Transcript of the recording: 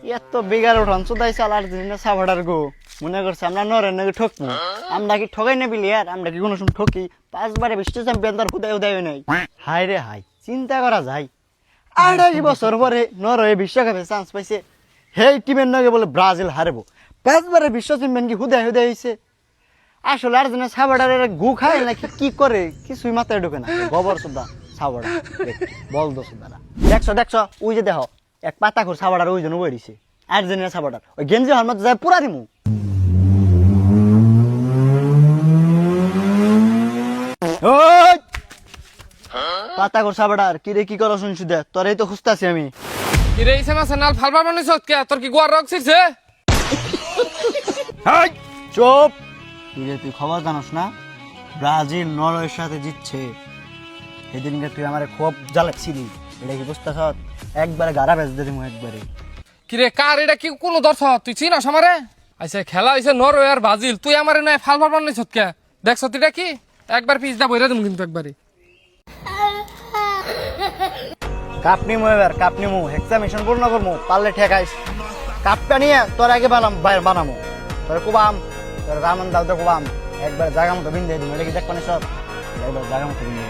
এত বেগার উঠান চোদাই চাল আর্জেন্টিনা সাভাডার গো মনে করছে আমরা নরেন নাকি ঠকবো। আমরা কি ঠকাই না প্লেয়ার? আমরা কি কোনো সময় ঠকি? 5 বারে বিশ্ব চ্যাম্পিয়ন তার হুদায় হুদায় নাই। হাই রে হাই, চিন্তা করা যায় 28 বছর পরে নরওয়ে বিশ্বকাপে চান্স পাইছে। সেই টিমের নাকি বলে ব্রাজিল হারবো। 5 বারে বিশ্ব চ্যাম্পিয়ন কি হুদায় হুদায় হয়েছে? আসলে আর্জেন্টিনা সাভাডার গু খায় নাকি কি করে কিছুই মাথায় ঢোকে না। গোবর সুদ্ধা সাভাডা বল দো সুদ্ধারা দেখছো ওই যে দেখো এক পাতা করে সাভাডার ওই জন্য বইছে আর্জেন্টিনা সাভাডার ওই গেঞ্জি হরমত যায় পুরা দিমু। ওই পাতা করে সাভাডার কি রে কি করো শুনছি দে তোরই তো খুঁজতাছি আমি। কি রে ইসে মাসে নাল ফালবার বানিস কে তোর কি গোয়ার রক ছিড়ছে? হাই চুপ। তুই খবর জানোস না ব্রাজিল নরওয়ের সাথে জিতছে? সেদিনকে তুই আমার খুব জ্বালাচ্ছিলি, এটা কি বুঝতেছ? একবারে গাড়া বেচ দিদি একবারে। কি রে কার এটা কি কোনো দর্শ তুই চিনস আমারে? আইসে খেলা হইছে নরওয়ে আর ব্রাজিল, তুই আমারে নয় ফালবার বানিস কে? দেখছ তুইটা কি একবার পিছ দা বইরা দিম কিন্তু একবারে। কাপ নিমু এবার কাপ নিমু এক্সামিনেশন পূর্ণ করবো পারলে ঠেকাইস। কাপটা নিয়ে তোর আগে বানামো তোর কুবাম তোর রামন দাল তো কুবাম একবার জায়গা মতো বিন্দু দিম। এটা কি দেখ মানে সব একবার জায়গা মতো বিন্দু